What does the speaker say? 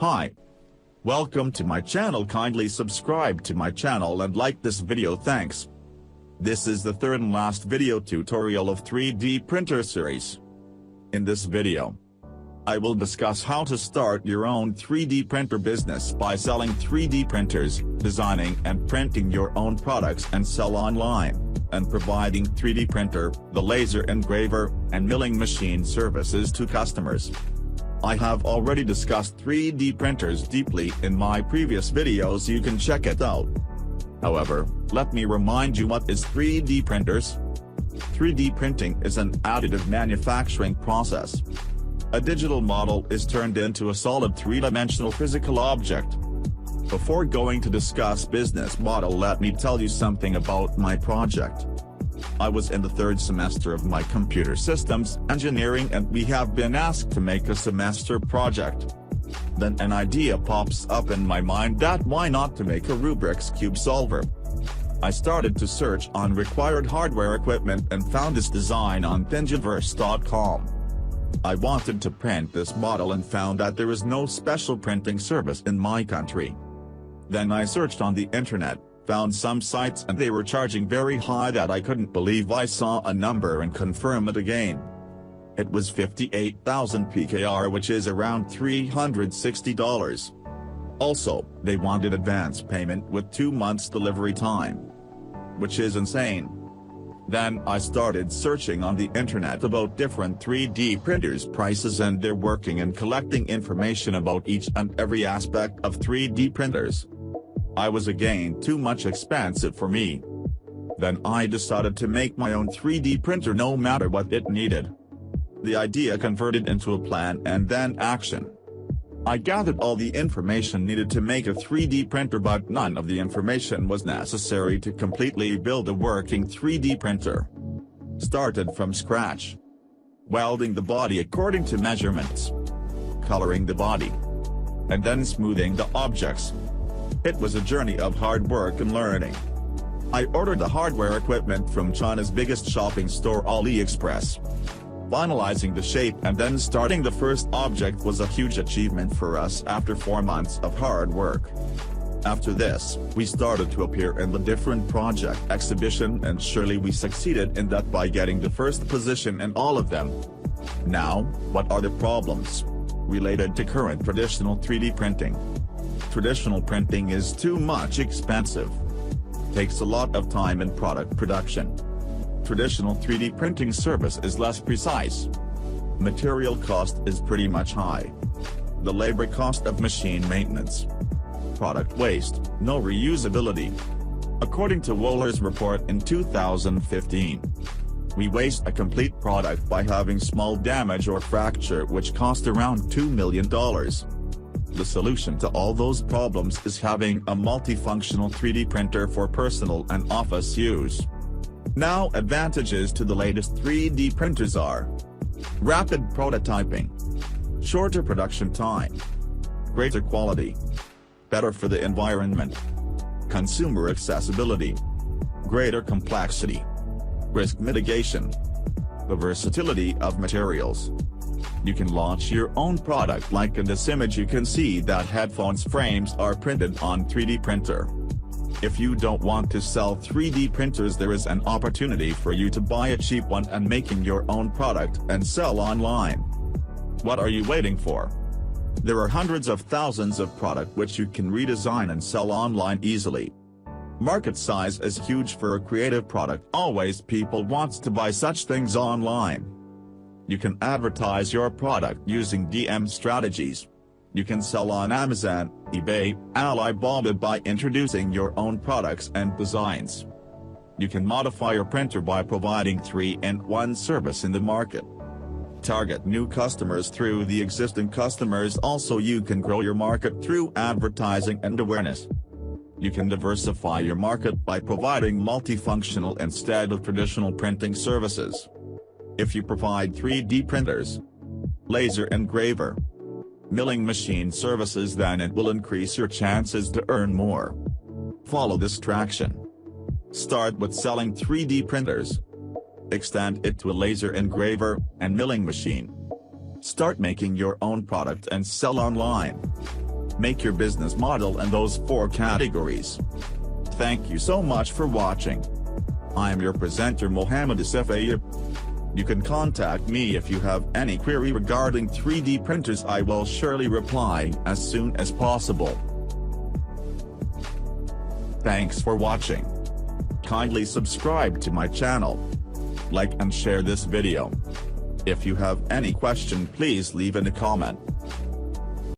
Hi. Welcome to my channel. Kindly subscribe to my channel and like this video. Thanks. This is the third and last video tutorial of 3D printer series. In this video, I will discuss how to start your own 3D printer business by selling 3D printers, designing and printing your own products and sell online, and providing 3D printer, the laser engraver, and milling machine services to customers. I have already discussed 3D printers deeply in my previous videos. You can check it out. However, let me remind you what is 3D printers. 3D printing is an additive manufacturing process. A digital model is turned into a solid three-dimensional physical object. Before going to discuss business model, let me tell you something about my project. I was in the third semester of my computer systems engineering and we have been asked to make a semester project. Then an idea pops up in my mind that why not to make a Rubik's Cube solver. I started to search on required hardware equipment and found this design on thingiverse.com. I wanted to print this model and found that there is no special printing service in my country. Then I searched on the internet, found some sites and they were charging very high that I couldn't believe. I saw a number and confirmed it again. It was 58,000 PKR, which is around $360. Also, they wanted advance payment with 2 months delivery time, which is insane. Then I started searching on the internet about different 3D printers prices and their working and collecting information about each and every aspect of 3D printers. I was again too much expensive for me. Then I decided to make my own 3D printer no matter what it needed. The idea converted into a plan and then action. I gathered all the information needed to make a 3D printer, but none of the information was necessary to completely build a working 3D printer. Started from scratch. Welding the body according to measurements. Coloring the body. And then smoothing the objects. It was a journey of hard work and learning. I ordered the hardware equipment from China's biggest shopping store, AliExpress. Finalizing the shape and then starting the first object was a huge achievement for us after 4 months of hard work. After this, we started to appear in the different project exhibition and surely we succeeded in that by getting the first position in all of them. Now, what are the problems related to current traditional 3D printing? Traditional printing is too much expensive. Takes a lot of time in product production. Traditional 3D printing service is less precise. Material cost is pretty much high. The labor cost of machine maintenance. Product waste, no reusability. According to Wohler's report in 2015, we waste a complete product by having small damage or fracture which cost around $2 million. The solution to all those problems is having a multifunctional 3D printer for personal and office use. Now, advantages to the latest 3D printers are: rapid prototyping, shorter production time, greater quality, better for the environment, consumer accessibility, greater complexity, risk mitigation, the versatility of materials. You can launch your own product. Like in this image you can see that headphones frames are printed on 3D printer. If you don't want to sell 3D printers, there is an opportunity for you to buy a cheap one and making your own product and sell online. What are you waiting for? There are hundreds of thousands of products which you can redesign and sell online easily. Market size is huge for a creative product. Always people wants to buy such things online. You can advertise your product using DM strategies. You can sell on Amazon, eBay, Alibaba by introducing your own products and designs. You can modify your printer by providing 3-in-1 service in the market. Target new customers through the existing customers. Also, you can grow your market through advertising and awareness. You can diversify your market by providing multifunctional instead of traditional printing services. If you provide 3D printers, laser engraver, milling machine services, then it will increase your chances to earn more. Follow this traction. Start with selling 3D printers. Extend it to a laser engraver and milling machine. Start making your own product and sell online. Make your business model in those 4 categories. Thank you so much for watching. I am your presenter Mohammed Asif. You can contact me if you have any query regarding 3D printers. I will surely reply as soon as possible. Thanks for watching. Kindly subscribe to my channel. Like and share this video. If you have any question, please leave in a comment.